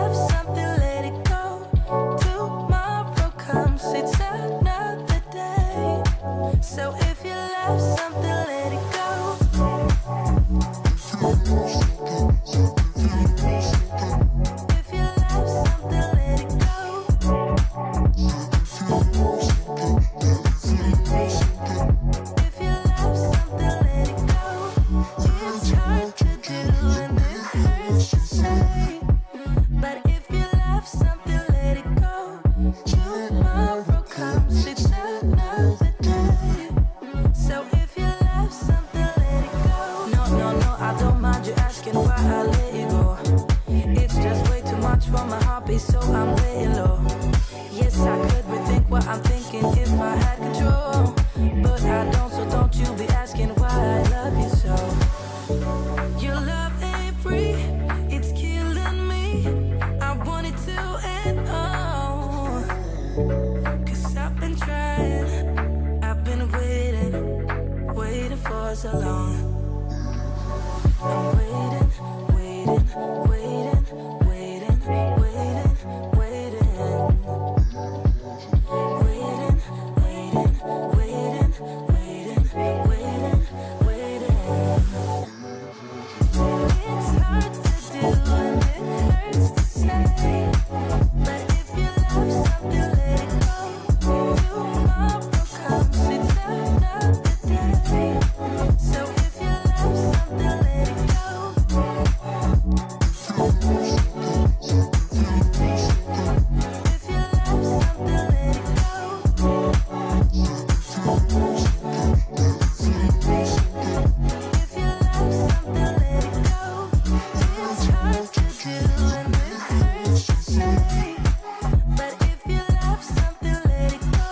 love something, let it go. Tomorrow comes, it's another day. So if you love something, let it go. If you love something, let it go. If you love something, let it go. It's hard to do and it hurts to say. But if you love something, let it go. Tomorrow comes, it's another day. So if you love something, let it go. No, no, no, I don't mind you asking why I let you go. It's just way too much for my heartbeat, so I'm laying low. Yes, I could rethink what I'm thinking if I had control. But I don't, so don't you be asking why I love you so. Your love ain't free, it's killing me. I want it to end all. Cause I've been trying, I've been waiting for so long. I'm waiting, waiting, waiting, waiting, waiting, waiting. Waiting, waiting, waiting, waiting, waiting, waiting. It's hard to do and it hurts to say. But if you love something, let it go. Tomorrow comes, it's another day. So if you love something, let it go. If you love something, let it go. If you love something, let it go. It's hard to do and it hurts to say. But if you love something, let it go.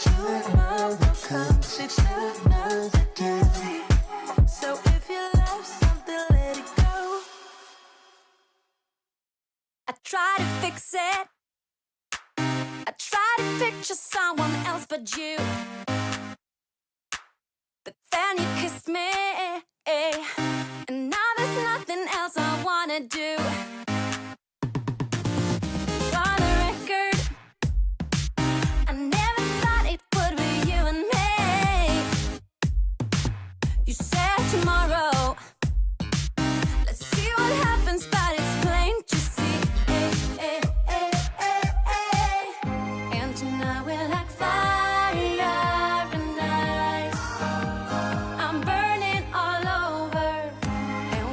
Tomorrow comes, it's another day. So if you love something, let it go. I try to fix it. I try to picture someone else but you. But then you kissed me, and now there's nothing else I wanna do. For the record, I never thought it would be you and me. You said tomorrow, let's see what happens, but it's plain to see. And tonight we're like fire and ice. I'm burning all over, and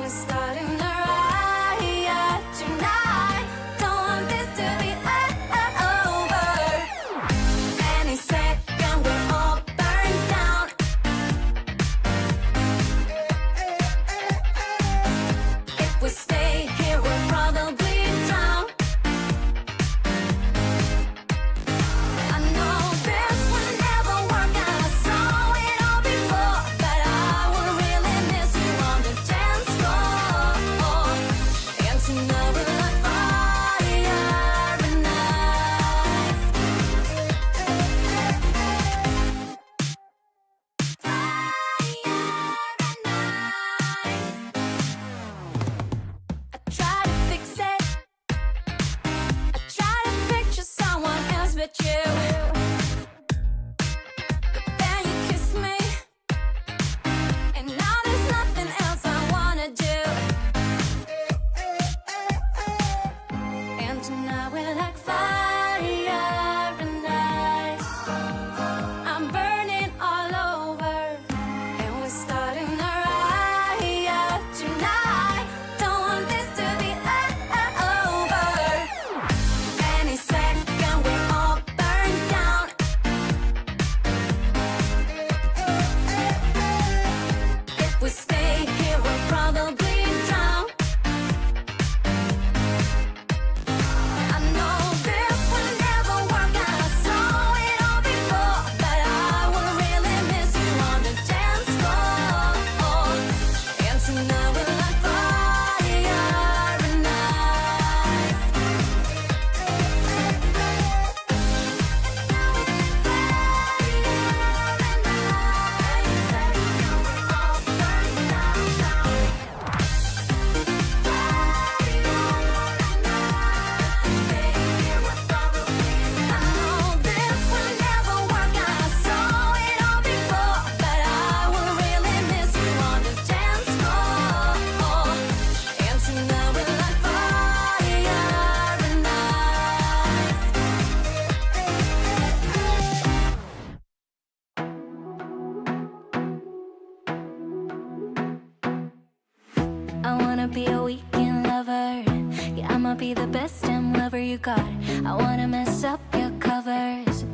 I'll be the best damn lover you got. I wanna mess up your covers.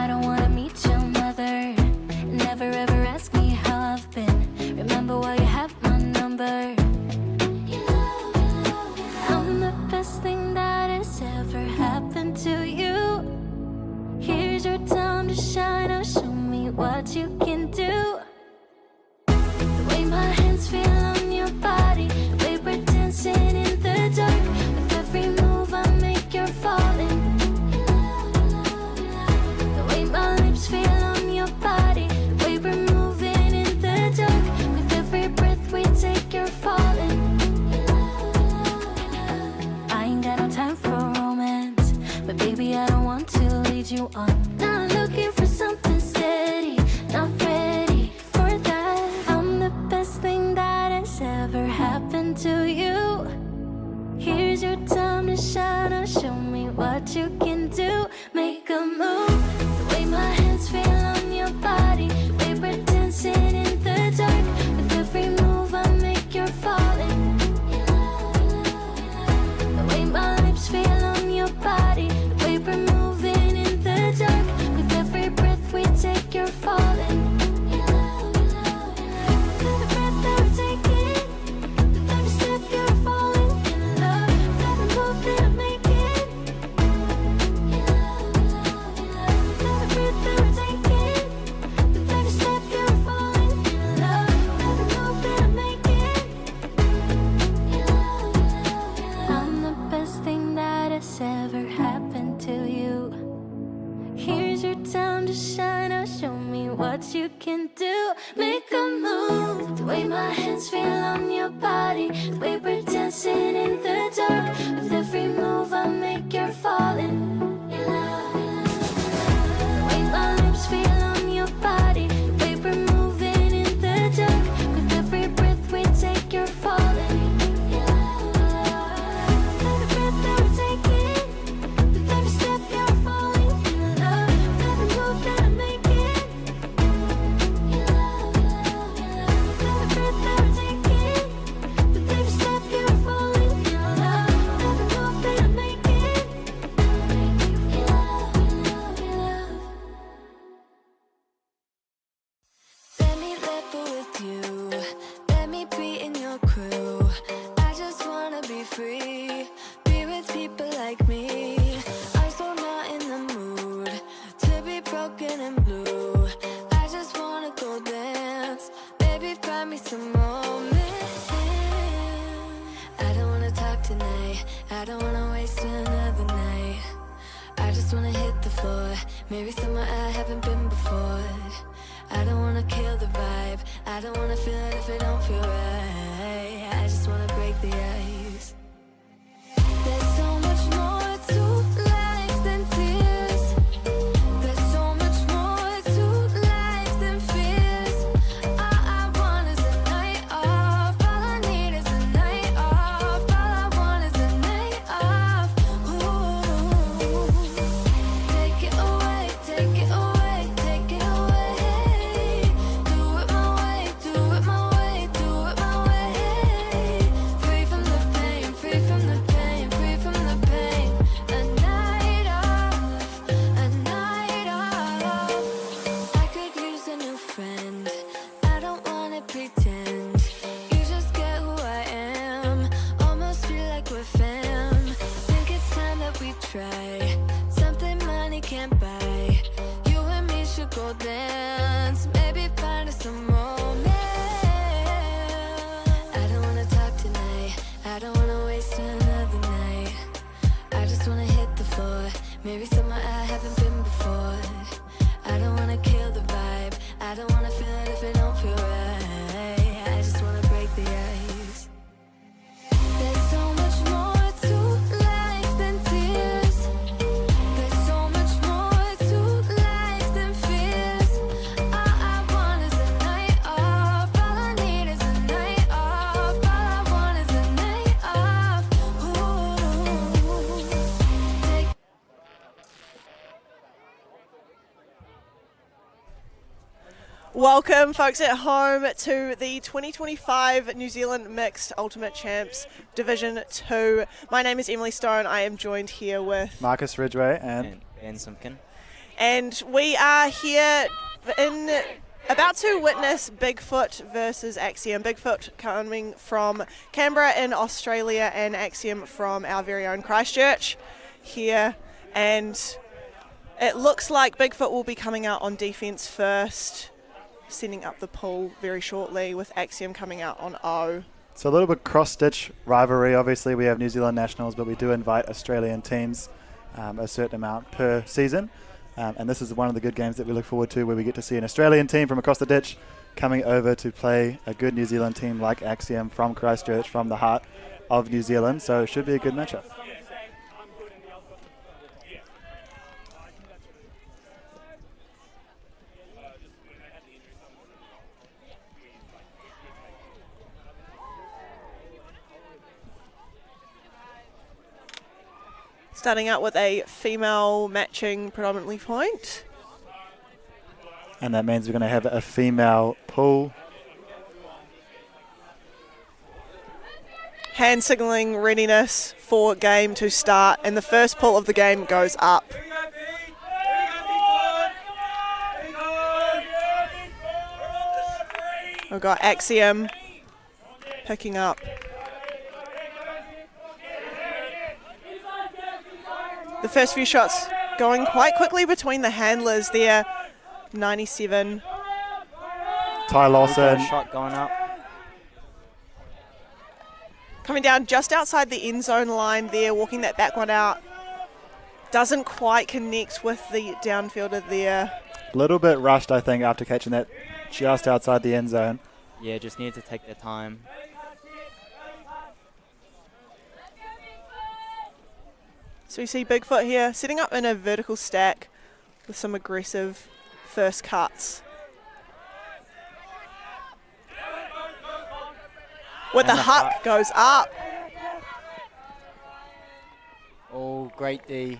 I don't wanna meet your mother. Never ever ask me how I've been. Remember why you have my number. I'm the best thing that has ever happened to you. Here's your time to shine. Now show me what you can do. The way my hands feel on your body, the way we're dancing in the dark. With every move I make, you're falling. The way my lips feel on your body, the way we're moving in the dark. With every breath we take, you're falling. I ain't got no time for romance, but baby I don't want to lead you on. Not looking for something steady, not ready for that. I'm the best thing that has ever happened to you. Here's your time to shine. Now show me what you can do. Make a move. The way my hands feel on your body, the way we're dancing in the dark. With every move I make, you're falling. The way my lips feel on your body, the way we're moving in the dark. With every breath we take, you're falling. Every breath that we're taking, with every step you're falling in love. With every move that I'm making, every breath that we're taking, with every step you're falling in love. With every move that I'm making, I'm the best thing that has ever happened to you. Here's your time to shine. Now show me what you can do. Make a move. The way my hands feel on your body, the way we're dancing in the dark. With every move I make, you're falling. The way my lips feel on your body, the way we're moving in the dark. With every breath we take, you're falling. Every breath that we're taking, with every step you're falling in love. With every move that I'm making, every breath that we're taking, with every step you're falling in love. With every move that I'm making, let me level with you, let me be in your crew. I just wanna be free, be with people like me. I'm so not in the mood to be broken and blue. I just wanna go dance, baby find me some romance. I don't wanna talk tonight, I don't wanna waste another night. I just wanna hit the floor, maybe somewhere I haven't been before. I don't wanna kill the vibe, I don't wanna feel it if it don't feel right. I just wanna break the ice. There's so much more to life than tears. There's so much more to life than fears. All I want is a night off. All I need is a night off. All I want is a night off. Ooh. Take it away, take it away, take it away. Do it my way, do it my way, do it my way. Free from the pain, free from the pain, free from the pain. A night off, a night off. I could use a new friend, I don't wanna pretend. You just get who I am, almost feel like we're fam. Think it's time that we try something money can't buy. You and me should go dance, maybe find us some romance. I don't wanna talk tonight, I don't wanna waste another night. I just wanna hit the floor, maybe somewhere I haven't been before. I don't wanna kill the vibe, I don't wanna feel it if it don't feel right. I just wanna break the ice. There's so much more to life than tears. There's so much more to life than fears. All I want is a night off. All I need is a night off. All I want is a night off. Ooh. Take Welcome, folks at home, to the 2025 New Zealand Mixed Ultimate Champs Division 2. My name is Emily Stone. I am joined here with Marcus Ridgway and Simpkin. And we are here about to witness BIGFOOT versus AXIOM. BIGFOOT coming from Canberra in Australia and AXIOM from our very own Christchurch here. And it looks like BIGFOOT will be coming out on defense first, setting up the pool very shortly, with AXIOM coming out on O. So a little bit cross-stitch rivalry. Obviously, we have New Zealand nationals, but we do invite Australian teams a certain amount per season. And this is one of the good games that we look forward to, where we get to see an Australian team from across the ditch coming over to play a good New Zealand team like AXIOM from Christchurch, from the heart of New Zealand. So it should be a good matchup. Starting out with a female matching predominantly point. And that means we're going to have a female pool. Hand signalling readiness for game to start, and the first pull of the game goes up. We've got AXIOM picking up. The first few shots going quite quickly between the handlers there. 97. Ty Lawson. Shot going up. Coming down just outside the end zone line there, walking that back one out. Doesn't quite connect with the downfielder there. A little bit rushed, I think, after catching that just outside the end zone. Yeah, just need to take their time. So we see BIGFOOT here setting up in a vertical stack with some aggressive first cuts. With the huck goes up. Oh, great D.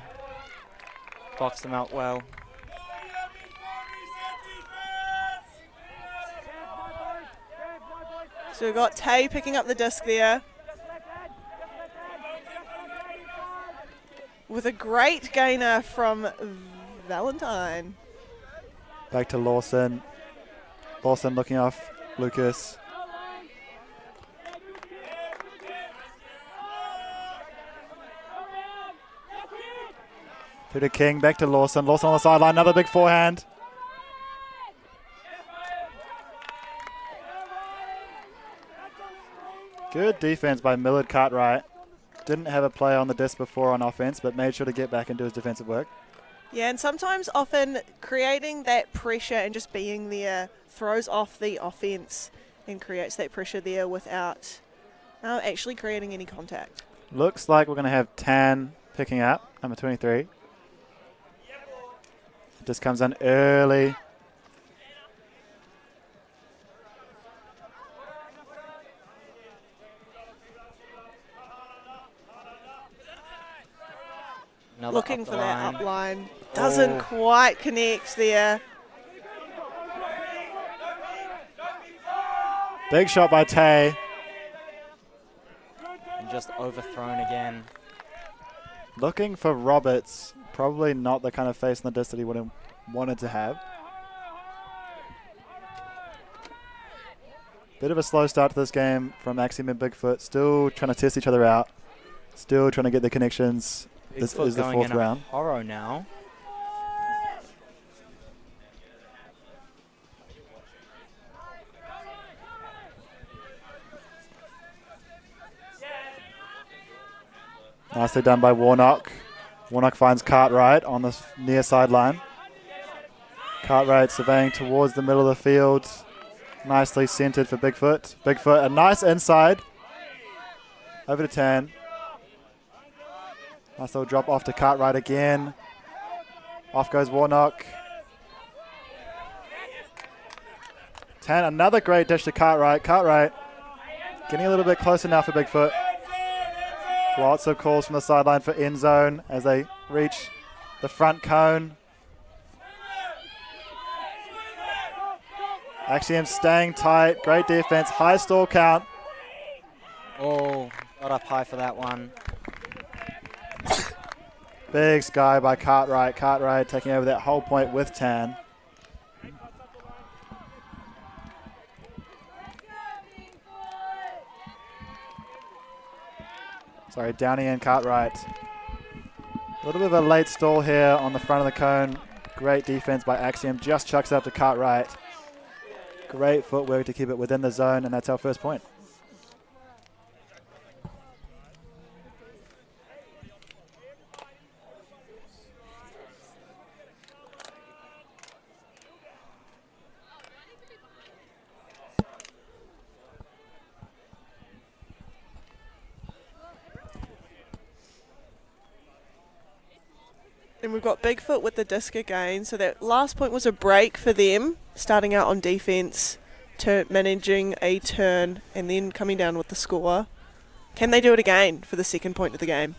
Boxed them out well. So we've got Tay picking up the disc there. With a great gainer from Valentine. Back to Lawson. Lawson looking off Lucas. Peter King, back to Lawson. Lawson on the sideline, another big forehand. Good defense by Millard Cartwright. Didn't have a play on the disc before on offense, but made sure to get back and do his defensive work. Yeah, and sometimes often creating that pressure and just being there throws off the offense and creates that pressure there without actually creating any contact. Looks like we're going to have Tan picking up, number 23. Just comes in early. Another Looking up for the that line. up line. Doesn't quite connect there. Big shot by Tay. And just overthrown again. Looking for Roberts. Probably not the kind of face in the disc that he would have wanted to have. Bit of a slow start to this game from AXIOM and BIGFOOT. Still trying to test each other out. Still trying to get the connections. This BIGFOOT is the going fourth in a round. horror now. Nicely done by Warnock. Warnock finds Cartwright on the near sideline. Cartwright surveying towards the middle of the field. Nicely centered for BIGFOOT. BIGFOOT, a nice inside. Over to Tan. Nice little drop off to Cartwright again. Off goes Warnock. Tan, another great dish to Cartwright. Cartwright getting a little bit closer now for BIGFOOT. Lots of calls from the sideline for end zone as they reach the front cone. Axiom staying tight. Great defense. High stall count. Oh, got up high for that one. Big sky by Cartwright. Cartwright taking over that whole point with Tan. Sorry, Downey and Cartwright. A little bit of a late stall here on the front of the cone. Great defense by Axiom. Just chucks up to Cartwright. Great footwork to keep it within the zone, and that's our first point. And we've got Bigfoot with the disc again. So that last point was a break for them, starting out on defense, managing a turn, and then coming down with the score. Can they do it again for the second point of the game?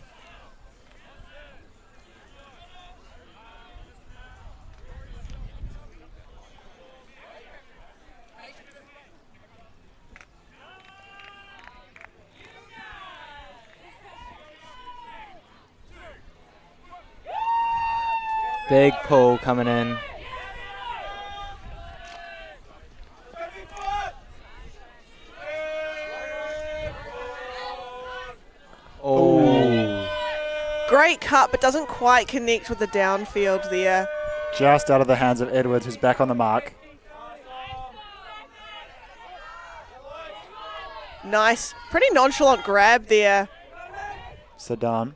Big pull coming in. Oh. Great cut, but doesn't quite connect with the downfield there. Just out of the hands of Edwards, who's back on the mark. Nice, pretty nonchalant grab there. Sedan.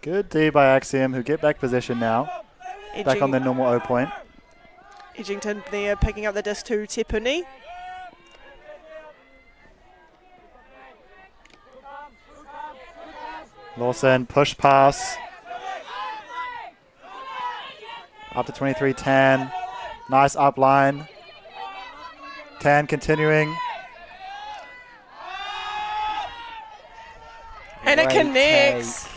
Good D by Axiom, who get back position now. Back on their normal O point. Edgington there picking up the disc to Tepuni. Lawson, push pass. Up to 23, Tan. Nice up line. Tan continuing. And it Great connects. take.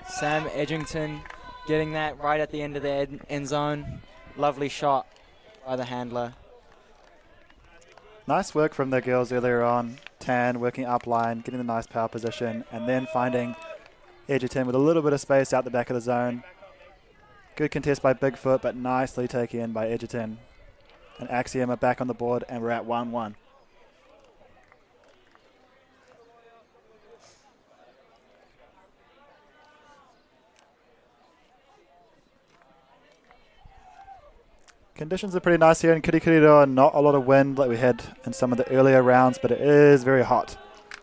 Sam Edgington getting that right at the end of the end zone. Lovely shot by the handler. Nice work from the girls earlier on. Tan working up line, getting the nice power position, and then finding Edgerton with a little bit of space out the back of the zone. Good contest by Bigfoot, but nicely taken in by Edgerton. And Axiom are back on the board, and we're at 1-1. Conditions are pretty nice here in Kirikiriroa. Not a lot of wind like we had in some of the earlier rounds, but it is very hot.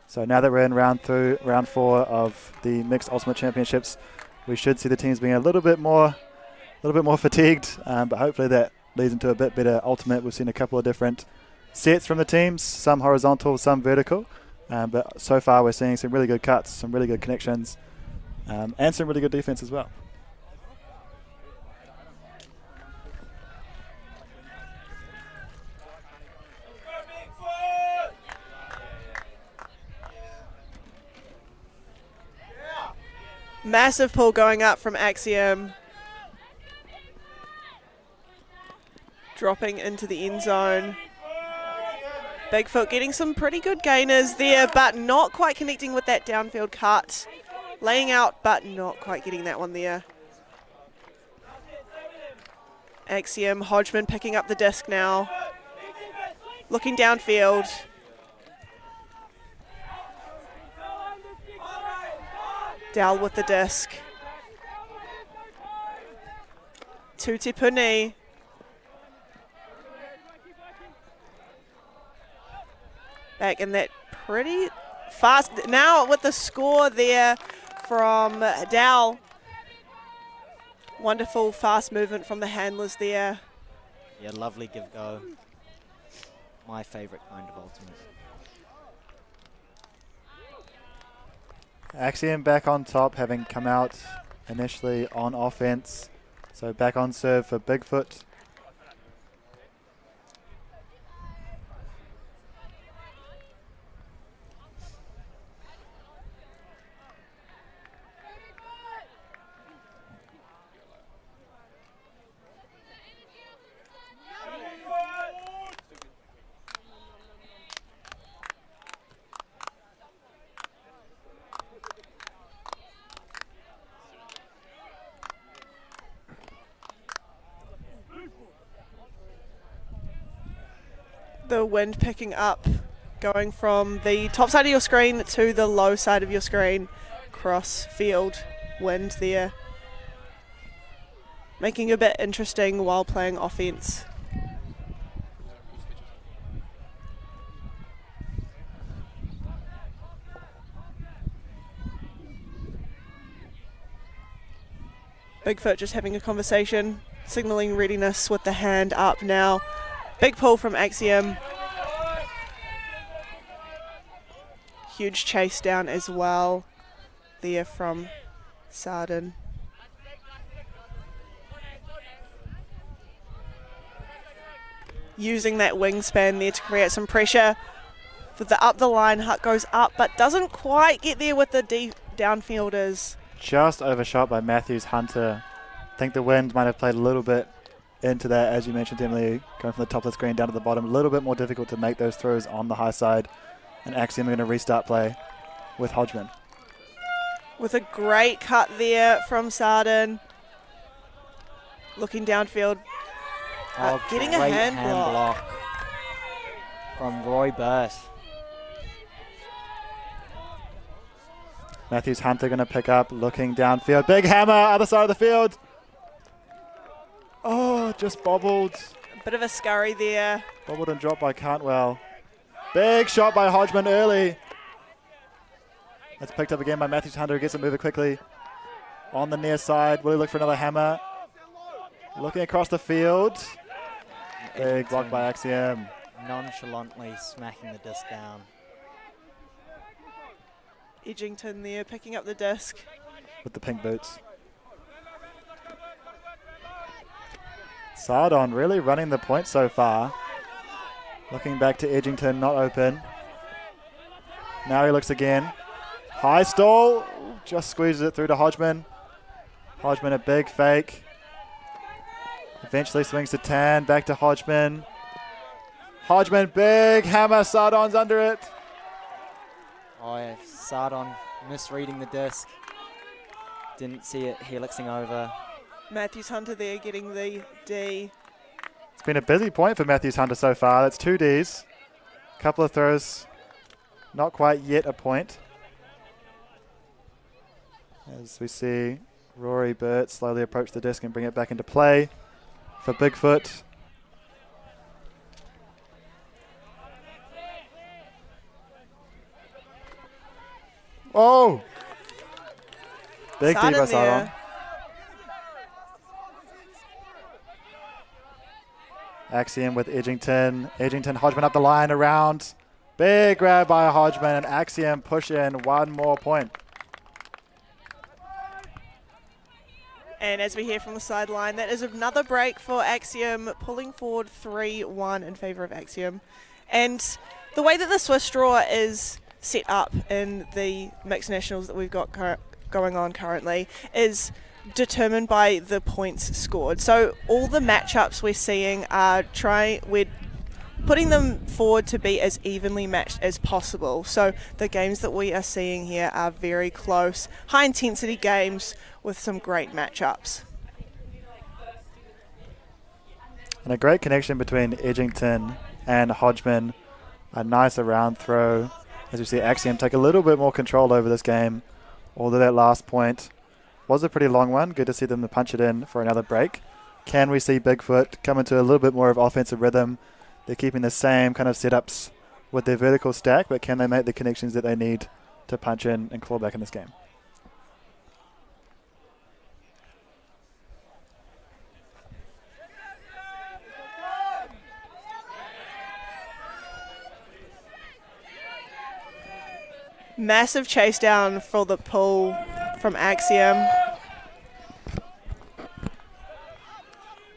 So now that we're in round 4 of the Mixed Ultimate Championships, we should see the teams being a little bit more fatigued, but hopefully that leads into a bit better ultimate. We've seen a couple of different sets from the teams, some horizontal, some vertical, but so far we're seeing some really good cuts, some really good connections, and some really good defense as well. Massive pull going up from Axiom. Dropping into the end zone. Bigfoot getting some pretty good gainers there, but not quite connecting with that downfield cut. Laying out, but not quite getting that one there. Axiom, Hodgman picking up the disc now. Looking downfield. Dowell with the disc. To Tipuni. Back in that pretty fast. Now with the score there from Dowell. Wonderful fast movement from the handlers there. Yeah, lovely give go. My favorite kind of ultimate. Axiom back on top, having come out initially on offense. So back on serve for Bigfoot. The wind picking up, going from the top side of your screen to the low side of your screen. Cross field wind there. Making it a bit interesting while playing offense. BIGFOOT just having a conversation, signaling readiness with the hand up now. Big pull from AXIOM. Huge chase down as well there from Sarden. Using that wingspan there to create some pressure. For the up the line, Huck goes up but doesn't quite get there with the deep downfielders. Just overshot by Matthews Hunter. I think the wind might have played a little bit into that, as you mentioned, Emily, going from the top of the screen down to the bottom. A little bit more difficult to make those throws on the high side. And AXIOM are going to restart play with Hodgman. With a great cut there from Sarden. Looking downfield. Getting a great hand block. From Roy Burst. Matthews Hunter going to pick up, looking downfield. Big hammer, other side of the field. Oh, just bobbled. A bit of a scurry there. Bobbled and dropped by Cantwell. Big shot by Hodgman early. That's picked up again by Matthews Hunter, who gets it moving quickly. On the near side, will he look for another hammer? Looking across the field. Big block by AXIOM. Nonchalantly smacking the disc down. Edgington there picking up the disc. With the pink boots. Sardon really running the point so far. Looking back to Edgington, not open. Now he looks again. High stall. Just squeezes it through to Hodgman. Hodgman a big fake. Eventually swings to Tan. Back to Hodgman. Hodgman, big hammer. Sardon's under it. Oh yeah, Sardon misreading the disc. Didn't see it helixing over. Matthews Hunter there getting the D. It's been a busy point for Matthews Hunter so far. That's 2 Ds. Couple of throws. Not quite yet a point. As we see Rory Burt slowly approach the disc and bring it back into play for BIGFOOT. Oh! Big D by Sardon. AXIOM with Edgington. Edgington, Hodgman up the line, around. Big grab by Hodgman, and AXIOM push in 1 more point. And as we hear from the sideline, that is another break for AXIOM, pulling forward 3-1 in favour of AXIOM. And the way that the Swiss draw is set up in the mixed nationals that we've got going on currently is determined by the points scored. So all the matchups we're seeing are we're putting them forward to be as evenly matched as possible. So the games that we are seeing here are very close, high intensity games with some great matchups. And a great connection between Edgington and Hodgman. A nice around throw. As we see AXIOM take a little bit more control over this game. Although that last point was a pretty long one. Good to see them punch it in for another break. Can we see BIGFOOT come into a little bit more of offensive rhythm? They're keeping the same kind of setups with their vertical stack, but can they make the connections that they need to punch in and claw back in this game? Massive chase down for the pull from AXIOM.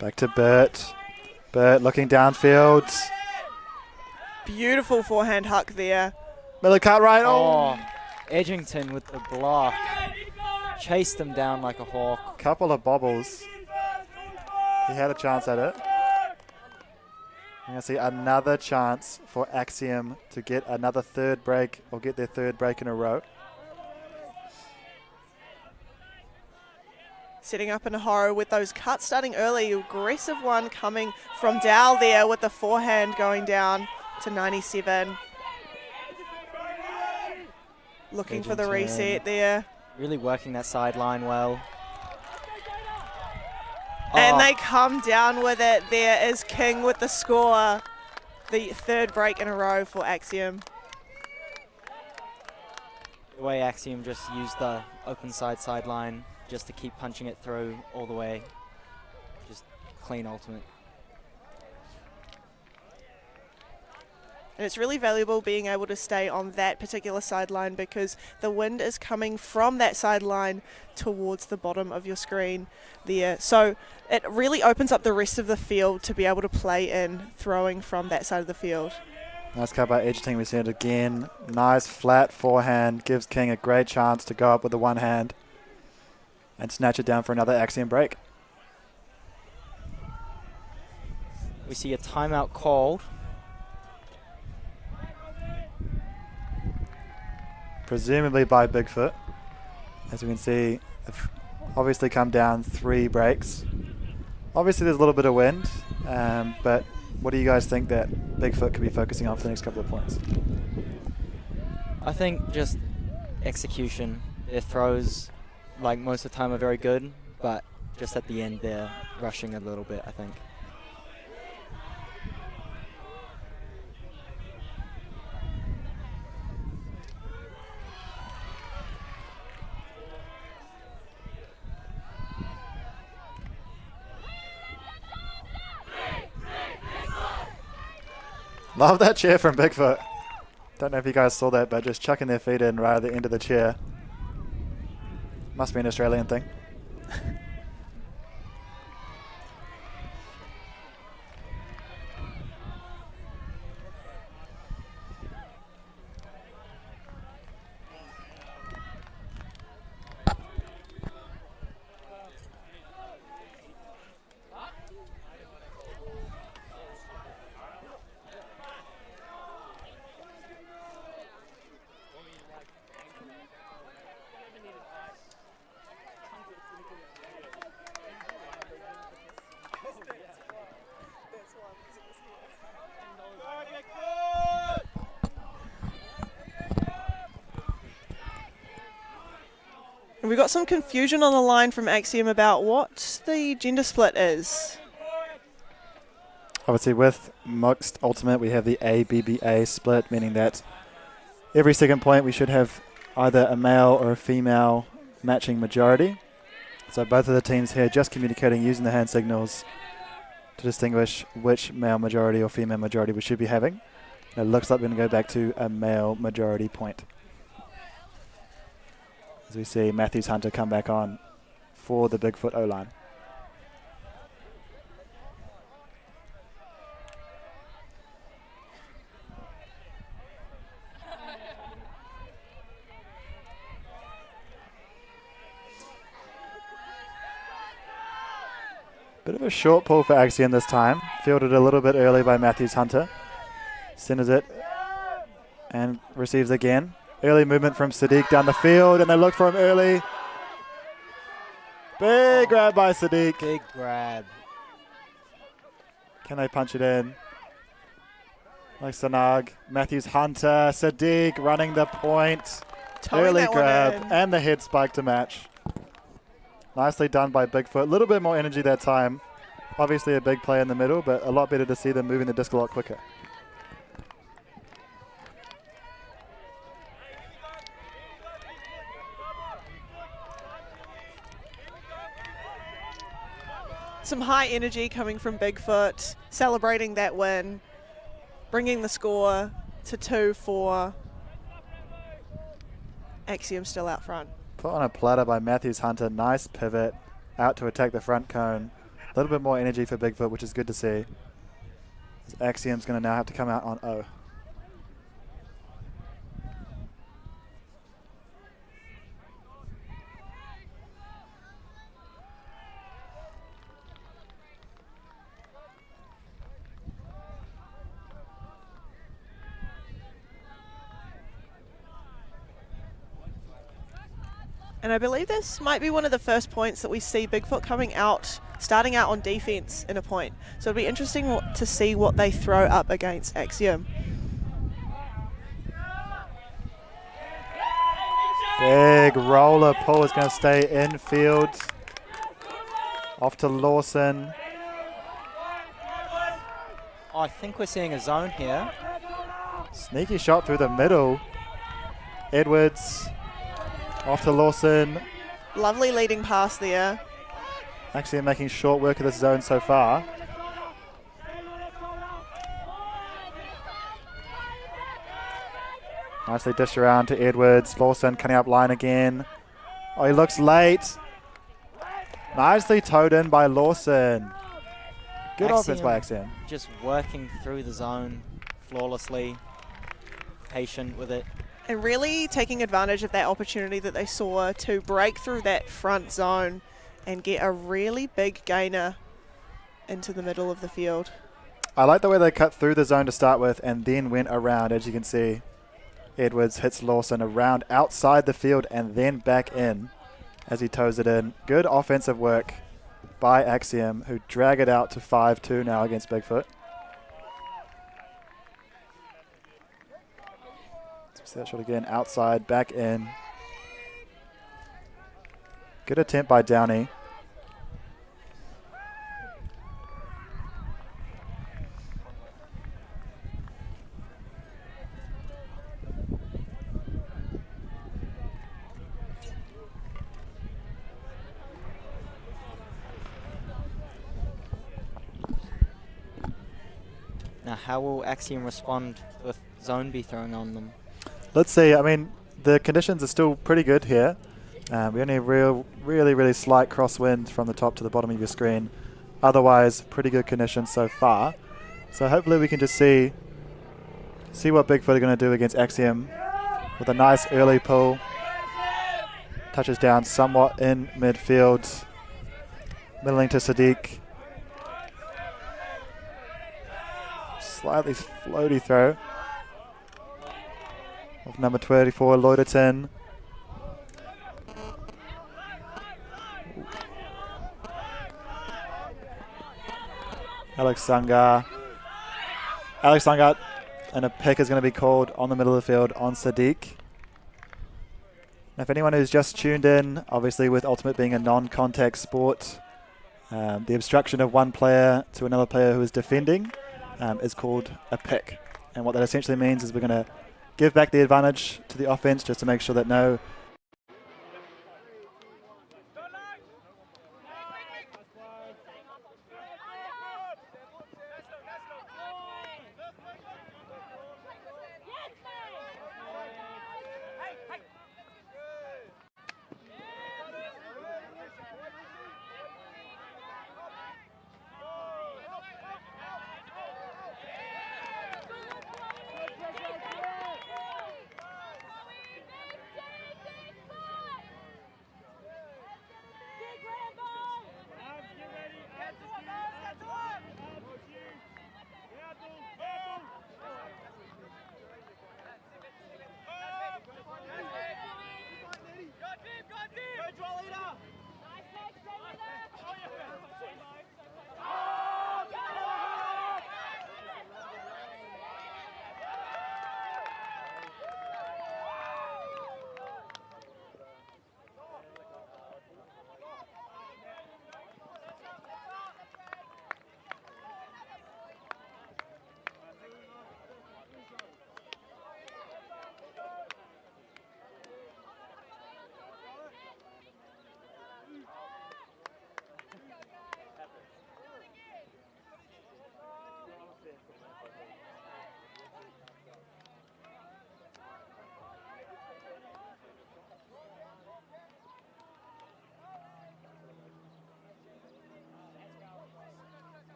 Back to Burt. Burt looking downfield. Beautiful forehand huck there. Miller Cartwright. Oh, Edgington with the block. Chased them down like a hawk. Couple of bobbles. He had a chance at it. I'm going to see another chance for AXIOM to get another third break or get their third break in a row. Setting up in a horror with those cuts starting early. Aggressive one coming from Dow there with the forehand going down to 97. Looking for the reset there. Really working that sideline well. And they come down with it. There is King with the score. The third break in a row for AXIOM. The way AXIOM just used the open sideline just to keep punching it through all the way. Just clean ultimate. And it's really valuable being able to stay on that particular sideline because the wind is coming from that sideline towards the bottom of your screen there. So it really opens up the rest of the field to be able to play in throwing from that side of the field. Nice cut by Edgerton. We see it again. Nice flat forehand. Gives King a great chance to go up with the one hand and snatch it down for another AXIOM break. We see a timeout called. Presumably by BIGFOOT. As we can see, they've obviously come down 3 breaks. Obviously there's a little bit of wind, but what do you guys think that BIGFOOT could be focusing on for the next couple of points? I think just execution. Their throws, like most of the time, are very good, but just at the end they're rushing a little bit, I think. Love that chair from BIGFOOT. Don't know if you guys saw that, but just chucking their feet in right at the end of the chair. Must be an Australian thing. And we've got some confusion on the line from AXIOM about what the gender split is. Obviously with mixed ultimate we have the ABBA split, meaning that every second point we should have either a male or a female matching majority. So both of the teams here just communicating using the hand signals to distinguish which male majority or female majority we should be having. And it looks like we're going to go back to a male majority point. As we see Matthews Hunter come back on for the BIGFOOT O-line. Bit of a short pull for AXIOM this time. Fielded a little bit early by Matthews Hunter. Centers it and receives again. Early movement from Sadiq down the field, and they look for him early. Big grab by Sadiq. Big grab. Can they punch it in? Like Sanag, Matthews Hunter, Sadiq running the point. Towing Early that one grab in. and the head spike to match. Nicely done by BIGFOOT. A little bit more energy that time. Obviously a big play in the middle, but a lot better to see them moving the disc a lot quicker. Some high energy coming from BIGFOOT, celebrating that win, bringing the score to 2-4. AXIOM still out front. Put on a platter by Matthews Hunter. Nice pivot out to attack the front cone. A little bit more energy for BIGFOOT, which is good to see. AXIOM's going to now have to come out on O. And I believe this might be one of the first points that we see Bigfoot starting out on defense in a point. So it'll be interesting to see what they throw up against AXIOM. Big roller pull is going to stay in field. Off to Lawson. I think we're seeing a zone here. Sneaky shot through the middle. Edwards. Off to Lawson. Lovely leading pass there. Actually making short work of this zone so far. Nicely dished around to Edwards. Lawson cutting up line again. Oh, he looks late. Nicely towed in by Lawson. Good offense by AXIOM. Just working through the zone flawlessly. Patient with it. And really taking advantage of that opportunity that they saw to break through that front zone and get a really big gainer into the middle of the field. I like the way they cut through the zone to start with and then went around. As you can see, Edwards hits Lawson around outside the field and then back in as he toes it in. Good offensive work by AXIOM, who drag it out to 5-2 now against Bigfoot. See that shot again, outside, back in. Good attempt by Downey. Now, how will AXIOM respond with zone be thrown on them? Let's see. I mean, the conditions are still pretty good here. We only have really slight crosswind from the top to the bottom of your screen. Otherwise, pretty good conditions so far. So hopefully we can just see what Bigfoot are going to do against AXIOM with a nice early pull. Touches down somewhat in midfield. Middling to Sadiq. Slightly floaty throw of number 34, Loiterton. Alexander, and a pick is going to be called on the middle of the field on Sadiq. Now, if anyone who's just tuned in, obviously with Ultimate being a non-contact sport, the obstruction of one player to another player who is defending is called a pick. And what that essentially means is we're going to give back the advantage to the offense just to make sure that no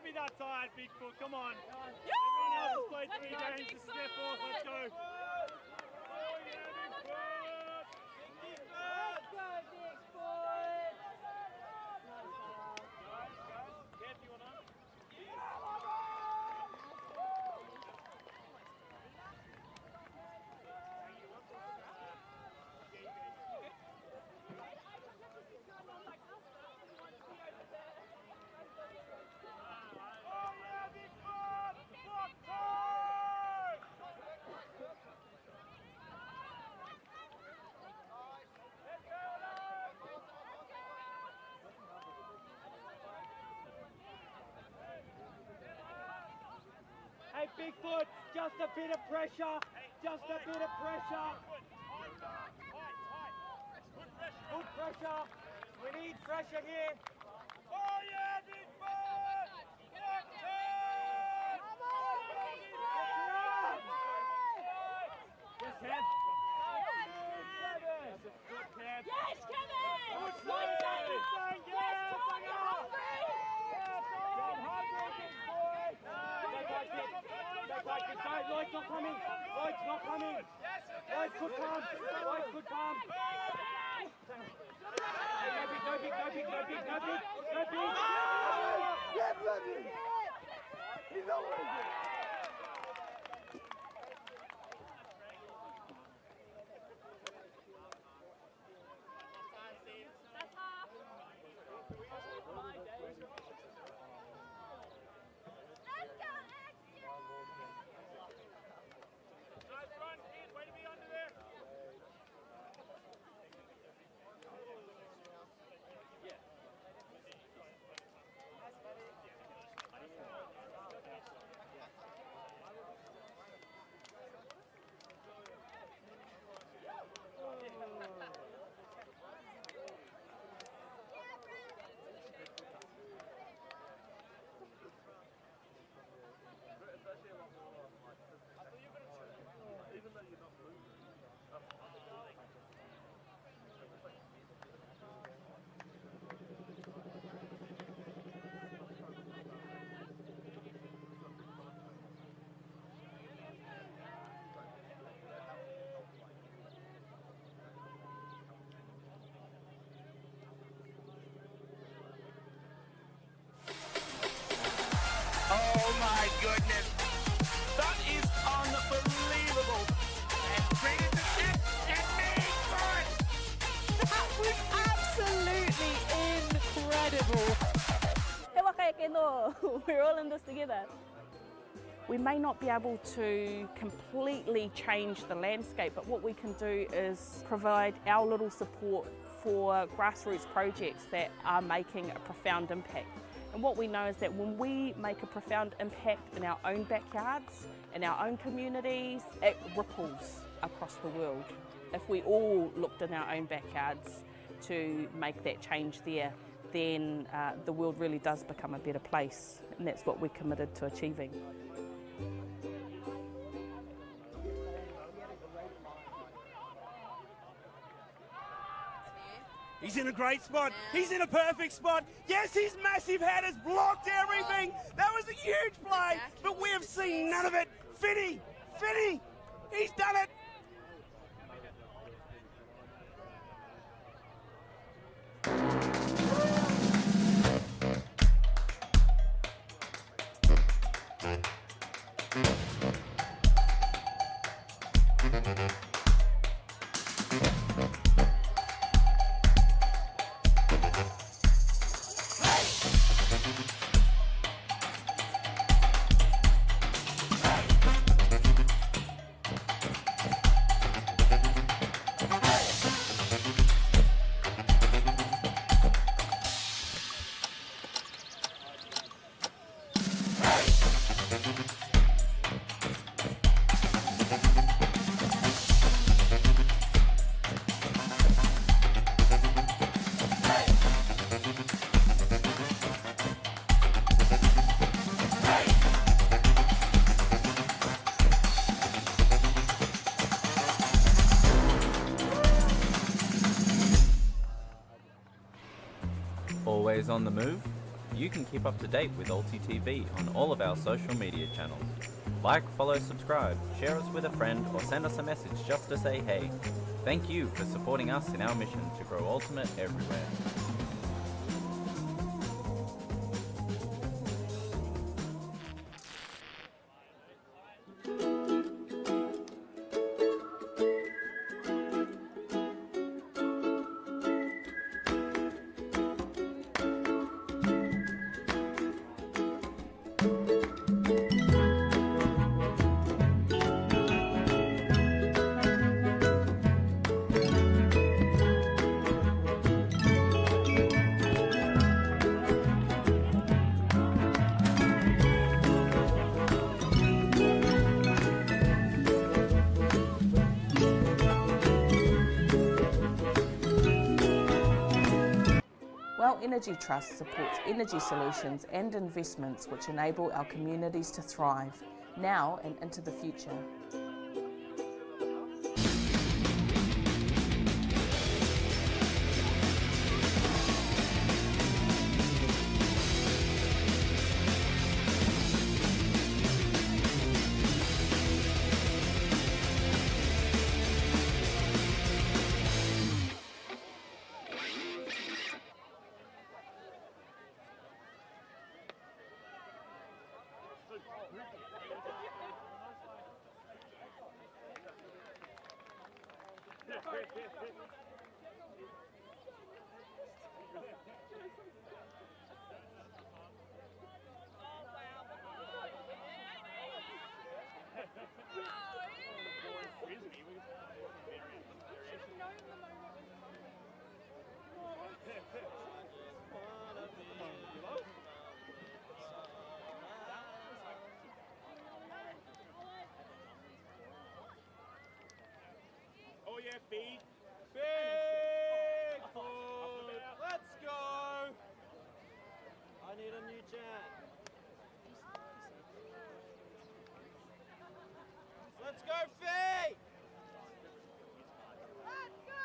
be that tired, Bigfoot. Come on. Everyone else has played 3 games. This is their 4th. Let's go. Oh, yeah, Bigfoot. Let's go, Bigfoot. Kev, you want on? Hey, Bigfoot, just a bit of pressure. Just a bit of pressure. Good pressure. We need pressure here. Oh, yeah, Bigfoot! Yes, Kev. Yes, Kevin! Good Tsang! Yes, Lloyd's not coming! Lloyd's not coming! Lloyd could come! Lloyd could come! Go big, go big, go big, go big, go big! Go big! Yeah, bloody! He's not working! Oh my goodness, that is unbelievable. And bring it to That was absolutely incredible. We're all in this together. We may not be able to completely change the landscape, but what we can do is provide our little support for grassroots projects that are making a profound impact. And what we know is that when we make a profound impact in our own backyards, in our own communities, it ripples across the world. If we all looked in our own backyards to make that change there, then the world really does become a better place, and that's what we're committed to achieving. He's in a great spot. He's in a perfect spot. Yes, his massive head has blocked everything. That was a huge play, but we have seen none of it. Finny, he's done it. Always on the move, You can keep up to date with ULTI.TV on all of our social media channels. Like, follow, subscribe, share us with a friend, or send us a message just to say hey. Thank you for supporting us in our mission to grow Ultimate everywhere. Well Energy Trust supports energy solutions and investments which enable our communities to thrive, now and into the future. Oh yeah, feed. BIGFOOT! Let's go! I need a new Chen. Let's go, feed! Let's go,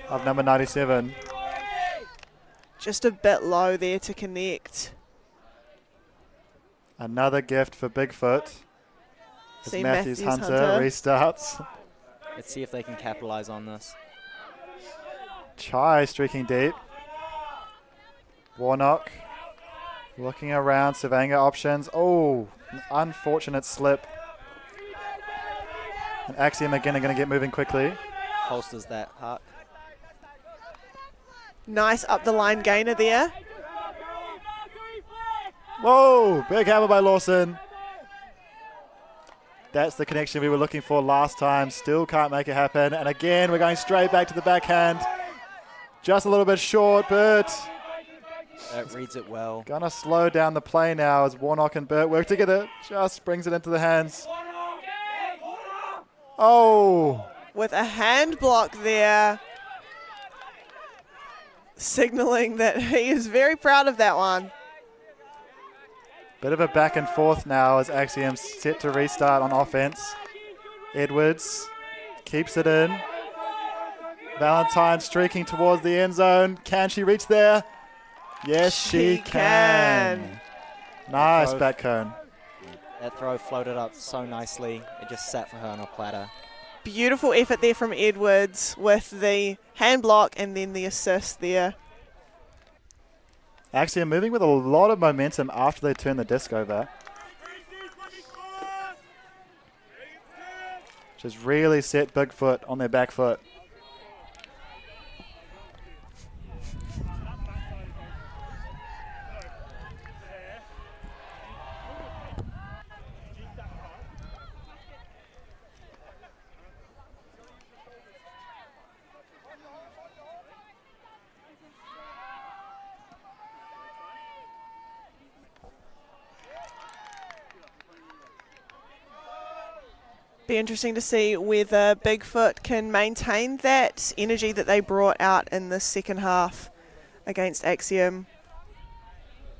Of number 97. Just a bit low there to connect. Another gift for BIGFOOT. As See Matthews Matthews Hunter restarts. Let's see if they can capitalize on this. Chai streaking deep. Warnock looking around, surveying our options. Oh, an unfortunate slip. And AXIOM again are going to get moving quickly. Holsters that Hark. Nice up the line gainer there. Whoa, big hammer by Lawson. That's the connection we were looking for last time. Still can't make it happen. And again, we're going straight back to the backhand. Just a little bit short, Bert. That reads it well. Gonna slow down the play now as Warnock and Bert work together. Just brings it into the hands. Oh. With a hand block there. signaling that he is very proud of that one. Bit of a back and forth now as Axiom set to restart on offense. Edwards keeps it in. Valentine streaking towards the end zone. Can she reach there? Yes, she can. Nice back cone. That throw floated up so nicely. It just sat for her on a platter. Beautiful effort there from Edwards with the hand block and then the assist there. Axiom moving with a lot of momentum after they turn the disc over. Just really set Bigfoot on their back foot. Be interesting to see whether Bigfoot can maintain that energy that they brought out in the second half against Axiom,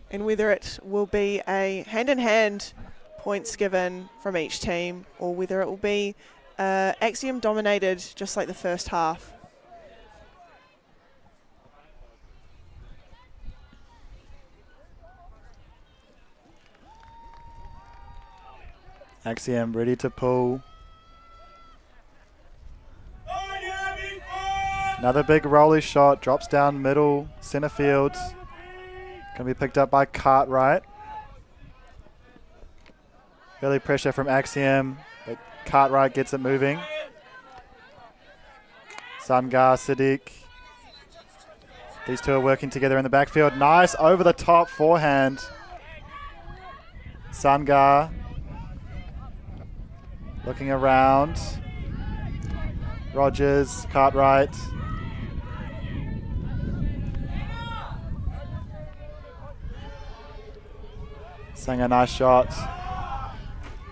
and whether it will be a hand-in-hand points given from each team, or whether it will be Axiom dominated just like the first half. Axiom ready to pull. Another big rolly shot, drops down middle, center field. Can be picked up by Cartwright. Early pressure from Axiom, but Cartwright gets it moving. Sangar, Siddiq. These two are working together in the backfield. Nice over the top forehand. Sangar looking around. Rogers, Cartwright. Sang a nice shot.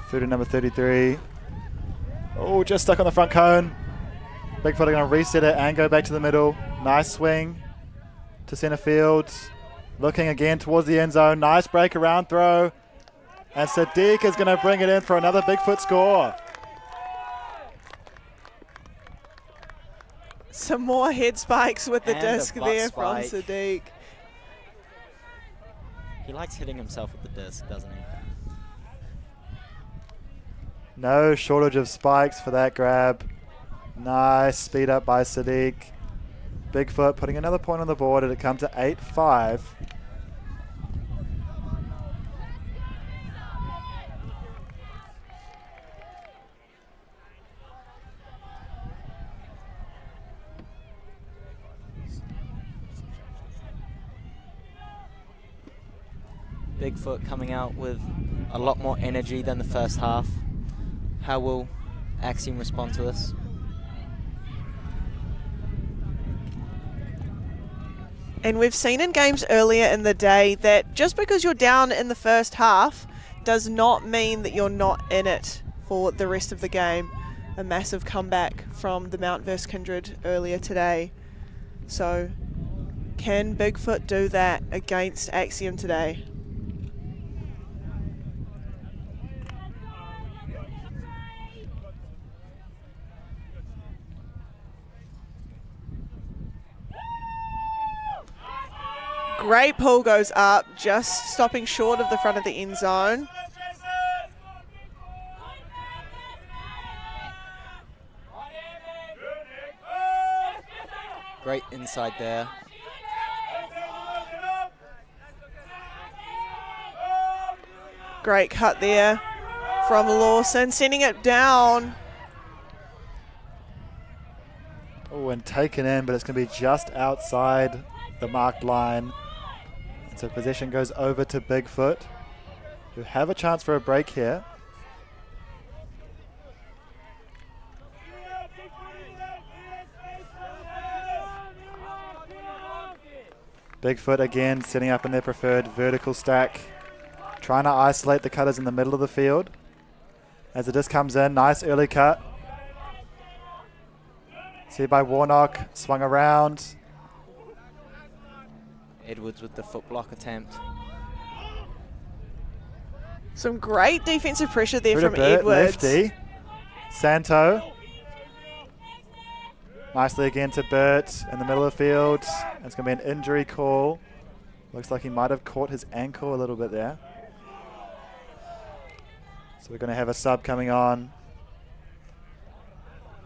Through to number 33. Oh, just stuck on the front cone. Bigfoot are going to reset it and go back to the middle. Nice swing to center field. Looking again towards the end zone. Nice break around throw. And Siddiq is going to bring it in for another Bigfoot score. Some more head spikes with the And a disc butt there spike. from Siddiq. He likes hitting himself with the disc, doesn't he? No shortage of spikes for that grab. Nice speed up by Siddiq. Bigfoot putting another point on the board and it comes to 8-5. Bigfoot coming out with a lot more energy than the first half. How will Axiom respond to this? And we've seen in games earlier in the day that just because you're down in the first half does not mean that you're not in it for the rest of the game. A massive comeback from the Mount vs Kindred earlier today. So can Bigfoot do that against Axiom today? Great pull goes up, just stopping short of the front of the end zone. Great inside there. Great cut there from Lawson, sending it down. Oh, and taken in, but it's going to be just outside the marked line. So possession goes over to Bigfoot, who have a chance for a break here. Bigfoot again setting up in their preferred vertical stack, trying to isolate the cutters in the middle of the field. As the disc comes in, nice early cut. See by Warnock, swung around. Edwards with the foot block attempt. Some great defensive pressure there Through to from Burt, Edwards. lefty. Santo. Nicely again to Burt in the middle of the field. It's going to be an injury call. Looks like he might have caught his ankle a little bit there. So we're going to have a sub coming on.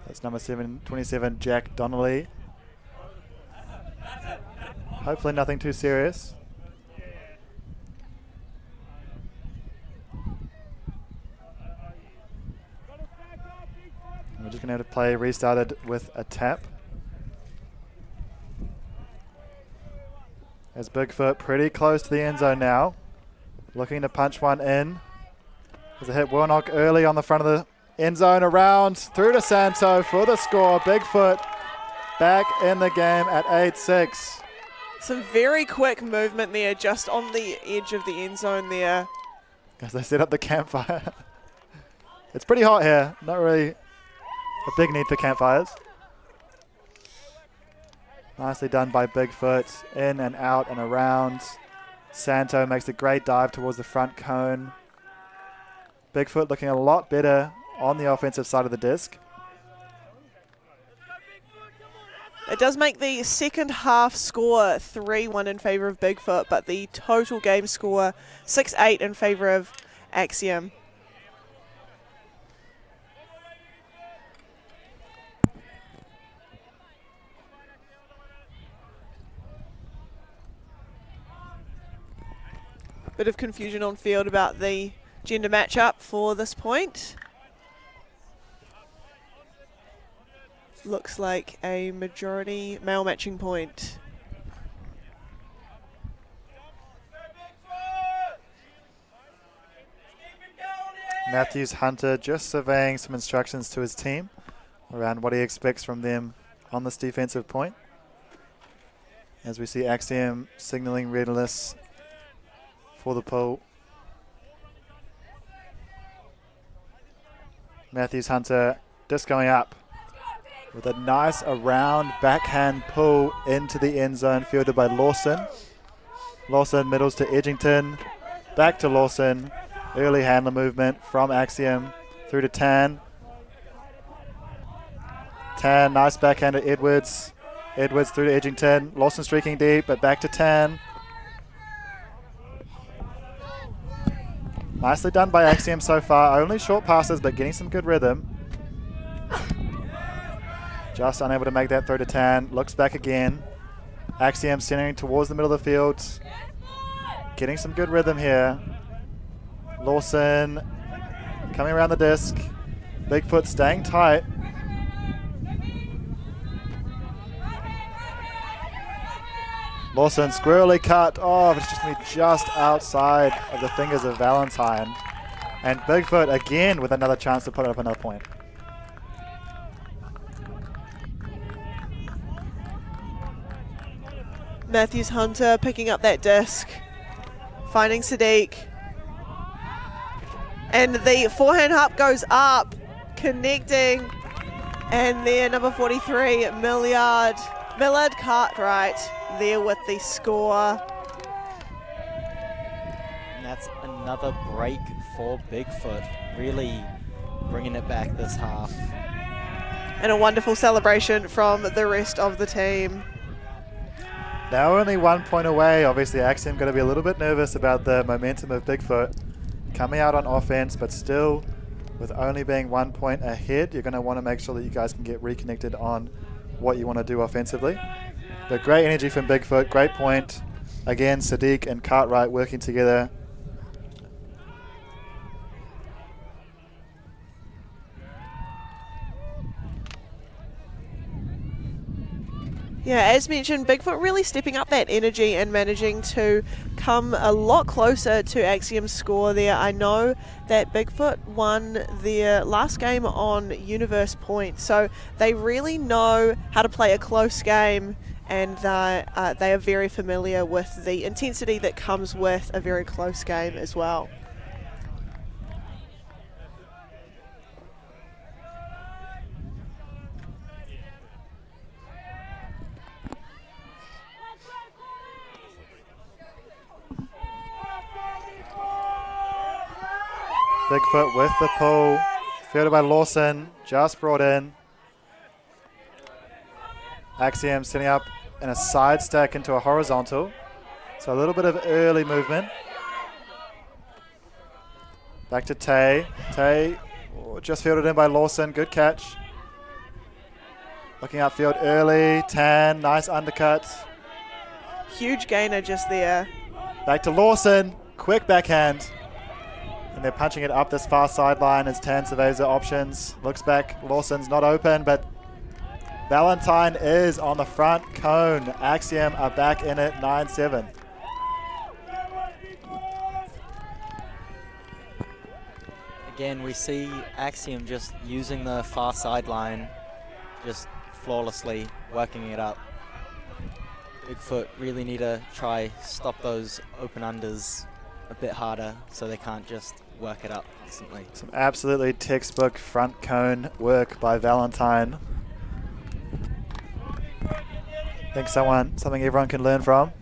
That's number 27, Jack Donnelly. Hopefully nothing too serious. And we're just going to have to play restarted with a tap. As Bigfoot pretty close to the end zone now. Looking to punch one in. There's a hit Wilnock early on the front of the end zone, around through to Santo for the score. Bigfoot back in the game at 8-6. Some very quick movement there, just on the edge of the end zone there. As they set up the campfire. It's pretty hot here. Not really a big need for campfires. Nicely done by Bigfoot. In and out and around. Santo makes a great dive towards the front cone. Bigfoot looking a lot better on the offensive side of the disc. It does make the second half score 3-1 in favour of Bigfoot, but the total game score 6-8 in favour of AXIOM. Bit of confusion on field about the gender matchup for this point. Looks like a majority male matching point. Matthews Hunter just surveying some instructions to his team around what he expects from them on this defensive point. As we see AXIOM signaling readiness for the pull. Matthews Hunter just going up with a nice around backhand pull into the end zone, fielded by Lawson. Lawson middles to Edgington, back to Lawson. Early handler movement from AXIOM through to Tan. Tan, nice backhand to Edwards. Edwards through to Edgington. Lawson streaking deep, but back to Tan. Nicely done by AXIOM so far. Only short passes, but getting some good rhythm. Just unable to make that throw to Tan. Looks back again. AXIOM centering towards the middle of the field. Getting some good rhythm here. Lawson coming around the disc. Bigfoot staying tight. Lawson squirrely cut. Oh, it's just going to be just outside of the fingers of Valentine. And Bigfoot again with another chance to put up another point. Matthews Hunter picking up that disc, finding Sadiq. And the forehand hop goes up, connecting. And there, number 43, Millard Cartwright there with the score. And that's another break for Bigfoot, really bringing it back this half. And a wonderful celebration from the rest of the team. Now only 1 point away. Obviously, AXIOM going to be a little bit nervous about the momentum of Bigfoot coming out on offense, but still, with only being 1 point ahead, you're going to want to make sure that you guys can get reconnected on what you want to do offensively. But great energy from Bigfoot, great point. Again, Sadiq and Cartwright working together. Yeah, as mentioned, Bigfoot really stepping up that energy and managing to come a lot closer to AXIOM's score there. I know that Bigfoot won their last game on Universe points, so they really know how to play a close game, and they are very familiar with the intensity that comes with a very close game as well. Bigfoot with the pull. Fielded by Lawson, just brought in. AXIOM setting up in a side stack into a horizontal. So a little bit of early movement. Back to Tay. Tay just fielded in by Lawson. Good catch. Looking outfield early. Tan, nice undercut. Huge gainer just there. Back to Lawson. Quick backhand. And they're punching it up this far sideline as Tan surveys the options. Looks back. Lawson's not open, but Valentine is on the front cone. AXIOM are back in it, 9-7. Again, we see AXIOM just using the far sideline, just flawlessly working it up. Bigfoot really need to try stop those open unders a bit harder so they can't just work it up constantly. Some absolutely textbook front cone work by Valentine. I think something everyone can learn from.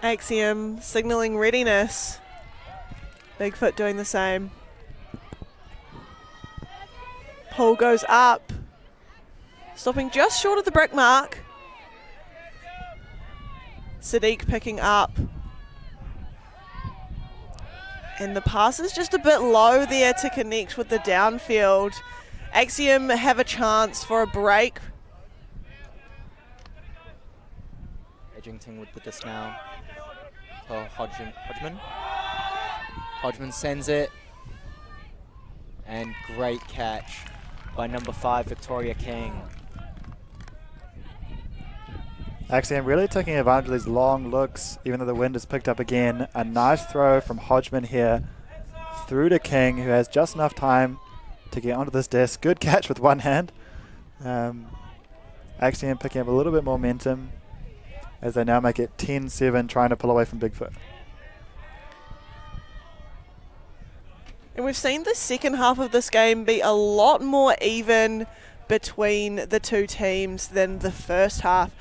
AXIOM signaling readiness. Bigfoot doing the same. Pull goes up. Stopping just short of the brick mark. Sadiq picking up. And the pass is just a bit low there to connect with the downfield. AXIOM have a chance for a break. Edgington with the disc now. Oh, Hodgman. Hodgman sends it. And great catch by number 5, Victoria King. AXIOM really taking advantage of these long looks, even though the wind has picked up again. A nice throw from Hodgman here through to King, who has just enough time to get onto this disc. Good catch with one hand. AXIOM picking up a little bit more momentum as they now make it 10-7, trying to pull away from Bigfoot. And we've seen the second half of this game be a lot more even between the two teams than the first half.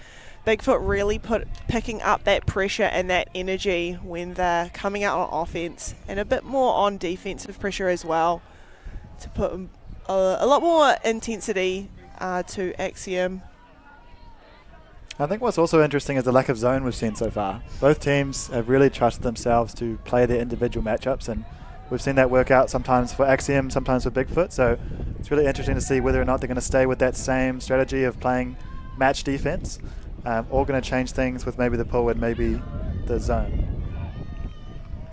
Bigfoot really picking up that pressure and that energy when they're coming out on offense, and a bit more on defensive pressure as well, to put a lot more intensity to AXIOM. I think what's also interesting is the lack of zone we've seen so far. Both teams have really trusted themselves to play their individual matchups, and we've seen that work out sometimes for AXIOM, sometimes for Bigfoot. So it's really interesting to see whether or not they're going to stay with that same strategy of playing match defense, or going to change things with maybe the pull and maybe the zone.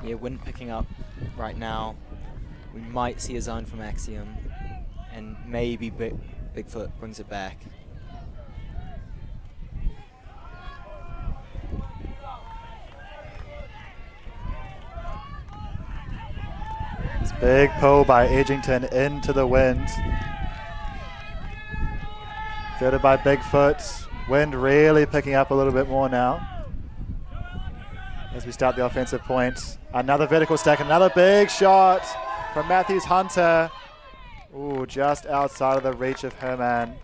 Yeah, wind picking up right now. We might see a zone from AXIOM, and maybe Bigfoot brings it back. This big pull by Edgington into the wind. Fielded by Bigfoot. Wind really picking up a little bit more now as we start the offensive point. Another vertical stack, another big shot from Matthews Hunter. Ooh, just outside of the reach of Herman.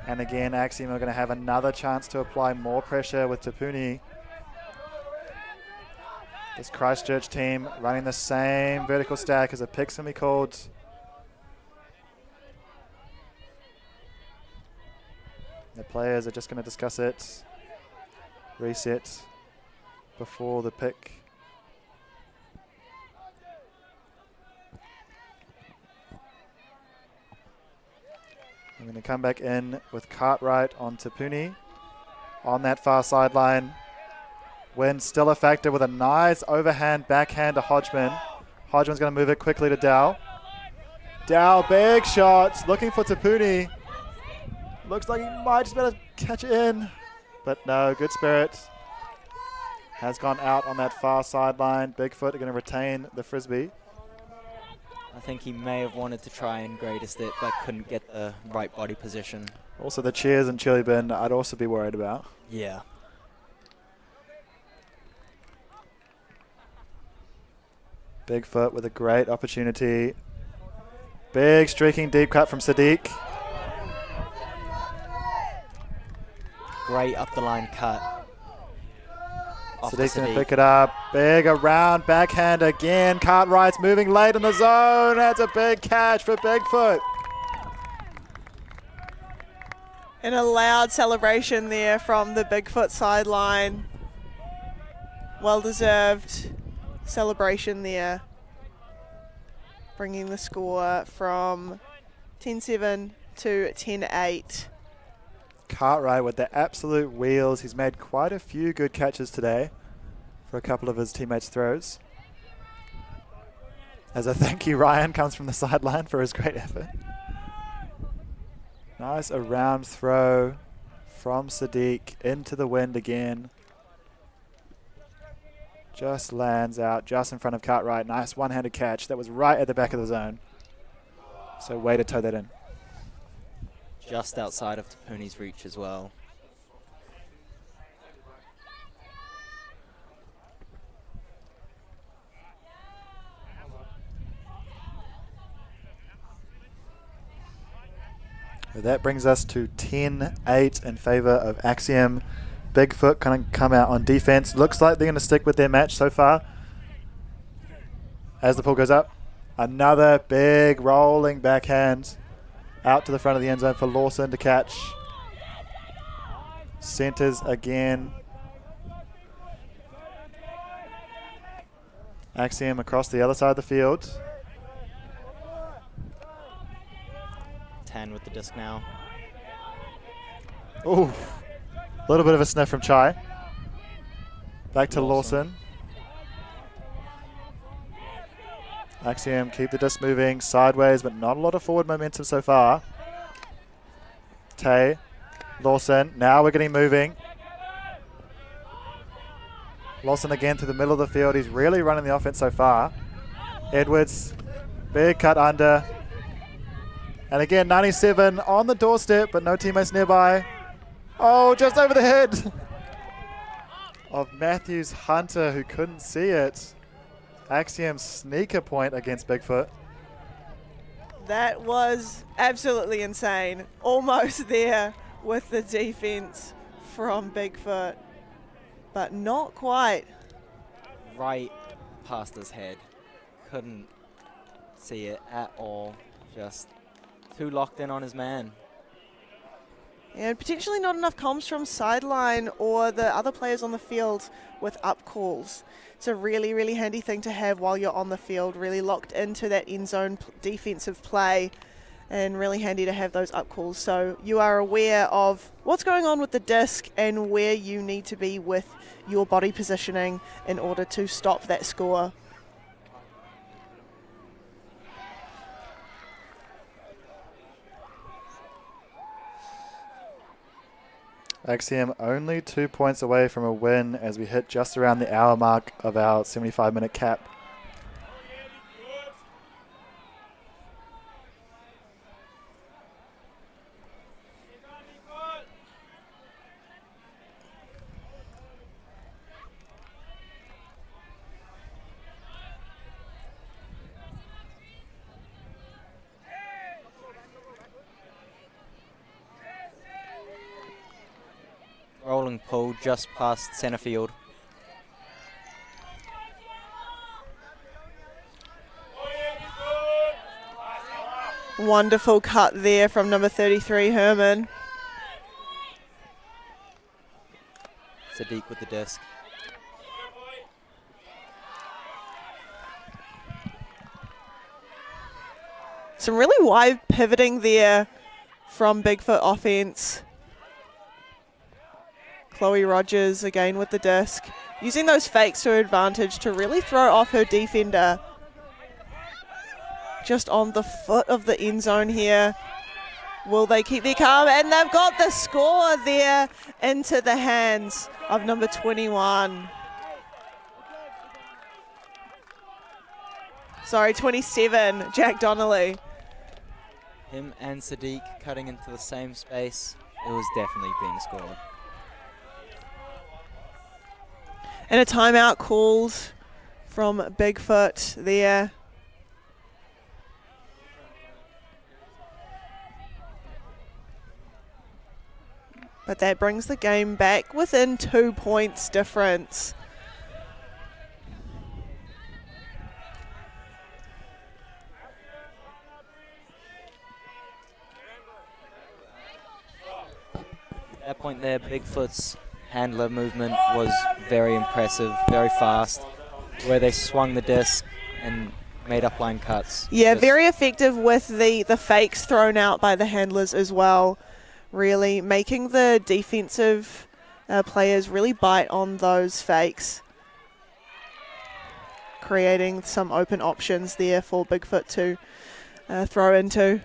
And again, AXIOM are going to have another chance to apply more pressure with Tapuni. This Christchurch team running the same vertical stack as a pick's going to be called. The players are just going to discuss it, reset before the pick. I'm going to come back in with Cartwright on Tapuni on that far sideline. Wind still a factor with a nice overhand backhand to Hodgman. Hodgman's going to move it quickly to Dow. Dow, big shot, looking for Tapuni. Looks like he might just better catch it in. But no, good spirit. Has gone out on that far sideline. Bigfoot are going to retain the Frisbee. I think he may have wanted to try and greatest it, but couldn't get the right body position. Also the cheers and chili bin I'd also be worried about. Yeah. Bigfoot with a great opportunity. Big streaking deep cut from Sadiq. Great up the line cut. Sadiq's going to pick it up. Big around backhand again. Cartwright's moving late in the zone. That's a big catch for Bigfoot. And a loud celebration there from the Bigfoot sideline. Well-deserved celebration there. Bringing the score from 10-7 to 10-8. Cartwright with the absolute wheels. He's made quite a few good catches today for a couple of his teammates' throws. As a thank you, Ryan comes from the sideline for his great effort. Nice around throw from Sadiq into the wind again. Just lands out just in front of Cartwright. Nice one-handed catch. That was right at the back of the zone. So way to toe that in. Just outside of Tapuni's reach as well. So that brings us to 10-8 in favour of AXIOM. Bigfoot kind of come out on defense. Looks like they're going to stick with their match so far. As the pull goes up, another big rolling backhand out to the front of the end zone for Lawson to catch. Centers again. AXIOM across the other side of the field. 10 with the disc now. Ooh, a little bit of a sniff from Chai. Back to Lawson. AXIOM keep the disc moving sideways, but not a lot of forward momentum so far. Tay, Lawson, now we're getting moving. Lawson again through the middle of the field. He's really running the offense so far. Edwards, big cut under. And again, 97 on the doorstep, but no teammates nearby. Oh, just over the head of Matthews Hunter, who couldn't see it. AXIOM sneaker point against Bigfoot. That was absolutely insane. Almost there with the defense from Bigfoot, but not quite. Right past his head. Couldn't see it at all. Just too locked in on his man. And potentially not enough comms from sideline or the other players on the field with up calls. It's a really, really handy thing to have while you're on the field, really locked into that end zone defensive play, and really handy to have those up calls so you are aware of what's going on with the disc and where you need to be with your body positioning in order to stop that score. AXIOM only 2 points away from a win as we hit just around the hour mark of our 75-minute cap. Rolling pull just past center field. Wonderful cut there from number 33, Herman. Sadiq with the disc. Some really wide pivoting there from Bigfoot offense. Chloe Rogers again with the disc, using those fakes to her advantage to really throw off her defender. just on the foot of the end zone here. Will they keep their calm? And they've got the score there into the hands of number 21. Sorry, 27, Jack Donnelly. Him and Sadiq cutting into the same space. It was definitely being scored. And a timeout called from BIGFOOT there. But that brings the game back within 2 points difference. At that point there, BIGFOOT's handler movement was very impressive, very fast, where they swung the disc and made upline cuts. Yeah, very effective with the fakes thrown out by the handlers as well. Really making the defensive players really bite on those fakes. Creating some open options there for BIGFOOT to throw into.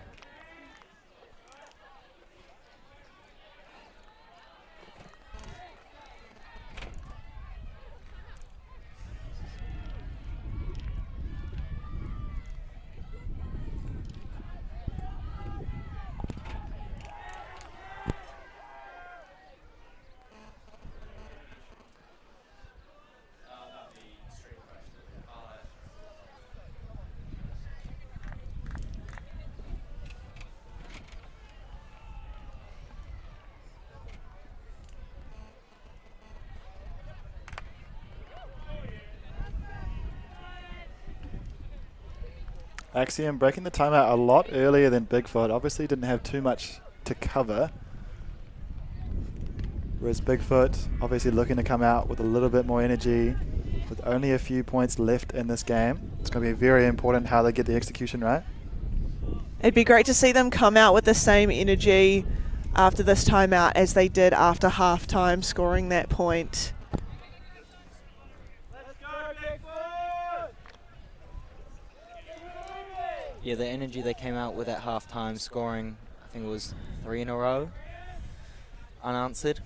AXIOM breaking the timeout a lot earlier than BIGFOOT. Obviously didn't have too much to cover. Whereas BIGFOOT obviously looking to come out with a little bit more energy with only a few points left in this game. It's going to be very important how they get the execution right. It'd be great to see them come out with the same energy after this timeout as they did after halftime, scoring that point. Yeah, the energy they came out with at halftime, scoring, I think it was 3 in a row, unanswered.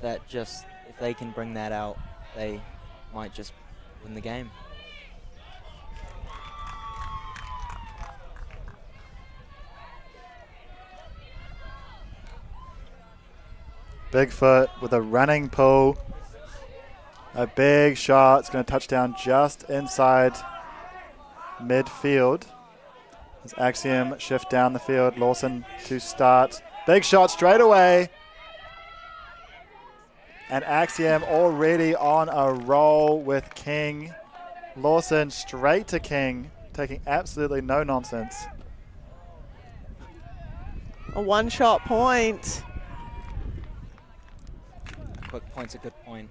That just, if they can bring that out, they might just win the game. BIGFOOT with a running pull. A big shot. It's going to touch down just inside midfield. As AXIOM shift down the field. Lawson to start. Big shot straight away. And AXIOM already on a roll with King. Lawson straight to King, taking absolutely no nonsense. A one-shot point. Quick point's a good point.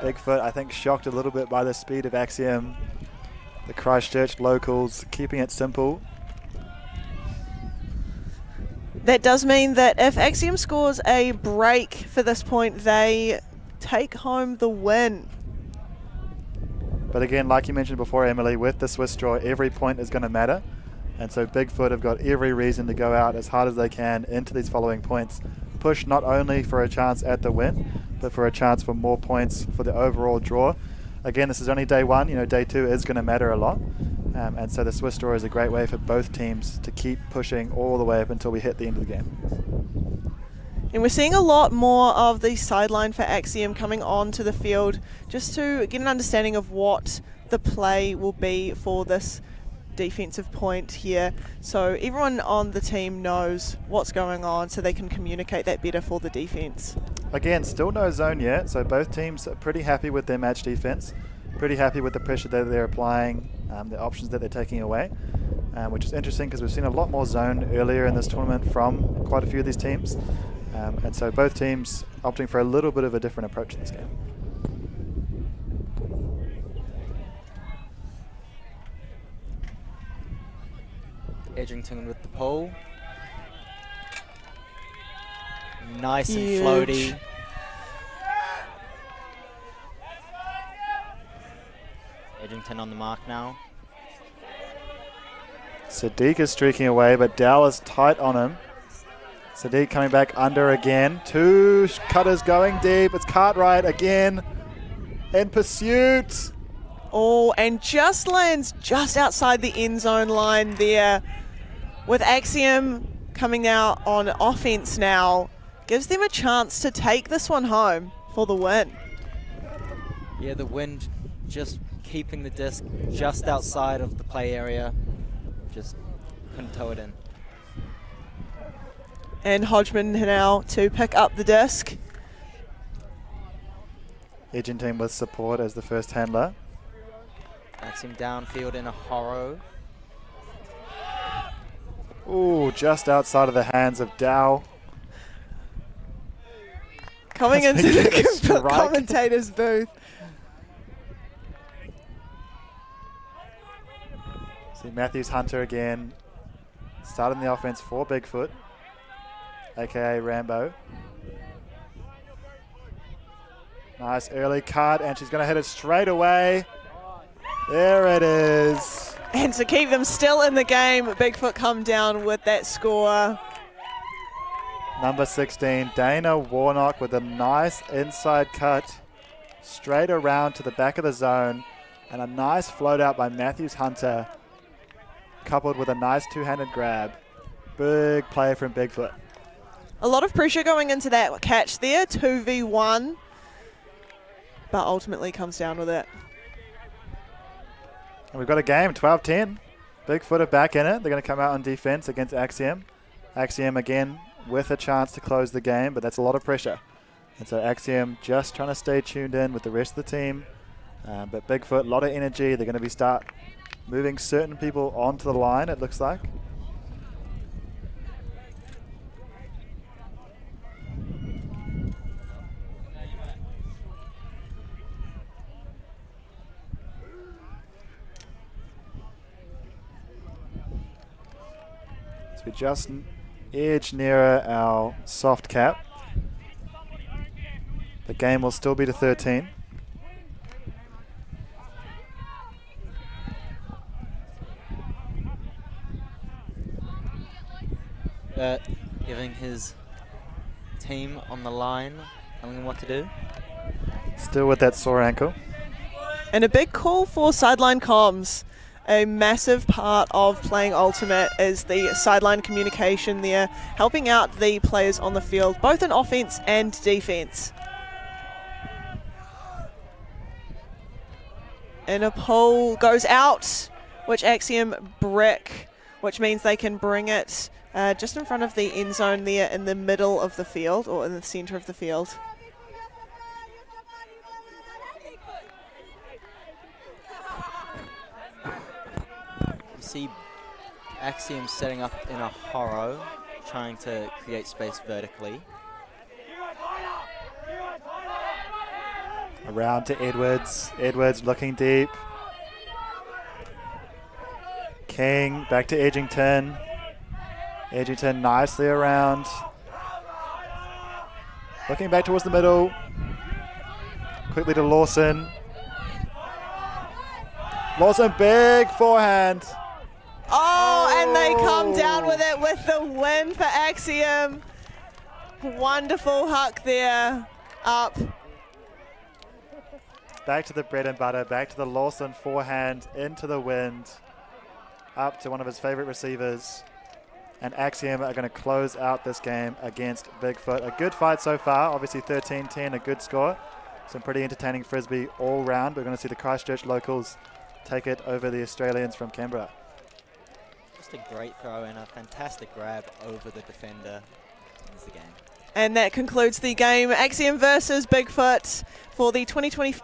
BIGFOOT, I think, shocked a little bit by the speed of AXIOM. The Christchurch locals keeping it simple. That does mean that if AXIOM scores a break for this point, they take home the win. But again, like you mentioned before, Emily, with the Swiss draw, every point is going to matter. And so BIGFOOT have got every reason to go out as hard as they can into these following points. Push not only for a chance at the win, but for a chance for more points for the overall draw. Again, this is only day one. You know, day two is going to matter a lot. And so the Swiss draw is a great way for both teams to keep pushing all the way up until we hit the end of the game. And we're seeing a lot more of the sideline for AXIOM coming onto the field just to get an understanding of what the play will be for this defensive point here. So everyone on the team knows what's going on so they can communicate that better for the defense. Again, still no zone yet, so both teams are pretty happy with their match defense, pretty happy with the pressure that they're applying, the options that they're taking away, which is interesting because we've seen a lot more zone earlier in this tournament from quite a few of these teams. And so both teams opting for a little bit of a different approach in this game. Edgington with the pole. Nice and floaty. Edgington on the mark now. Sadiq is streaking away, but Dowell is tight on him. Sadiq coming back under again. 2 cutters going deep. It's Cartwright again in pursuit. Oh, and just lands just outside the end zone line there. With Axiom coming out on offense now, gives them a chance to take this one home for the win. Yeah, the wind just keeping the disc just outside of the play area. Just couldn't tow it in. And Hodgman now to pick up the disc. Edgington with support as the first handler. Axiom downfield in a horror. Ooh, just outside of the hands of Dow. Coming That's into been the a strike. commentator's booth. See Matthews Hunter again. Starting the offense for Bigfoot, aka Rambo. Nice early cut, and she's going to hit it straight away. There it is. And to keep them still in the game, Bigfoot come down with that score. Number 16, Dana Warnock with a nice inside cut straight around to the back of the zone, and a nice float out by Matthews Hunter, coupled with a nice two-handed grab. Big play from Bigfoot. A lot of pressure going into that catch there, 2v1, but ultimately comes down with it. And we've got a game, 12-10. Bigfoot are back in it. They're going to come out on defense against Axiom. Axiom again with a chance to close the game, but that's a lot of pressure. And so Axiom just trying to stay tuned in with the rest of the team. But Bigfoot, a lot of energy. They're going to be start moving certain people onto the line, it looks like. So we just edge nearer our soft cap. The game will still be to 13. Giving his team on the line, telling him what to do. Still with that sore ankle. And a big call for sideline comms. A massive part of playing Ultimate is the sideline communication there, helping out the players on the field, both in offense and defense. And a pull goes out, which Axiom brick, which means they can bring it just in front of the end zone there in the middle of the field, or in the center of the field. You see Axiom setting up in a horror, trying to create space vertically. Around to Edwards. Edwards looking deep. King back to Edgington. Edgington nicely around. Looking back towards the middle. Quickly to Lawson. Lawson, big forehand. Oh, and they come down with it with the win for Axiom. Wonderful huck there, up. Back to the bread and butter, back to the Lawson forehand, into the wind, up to one of his favorite receivers. And Axiom are going to close out this game against Bigfoot. A good fight so far, obviously 13-10, a good score. Some pretty entertaining Frisbee all round. We're going to see the Christchurch locals take it over the Australians from Canberra. Just a great throw and a fantastic grab over the defender. Wins the game. And that concludes the game. Axiom versus Bigfoot for the 2020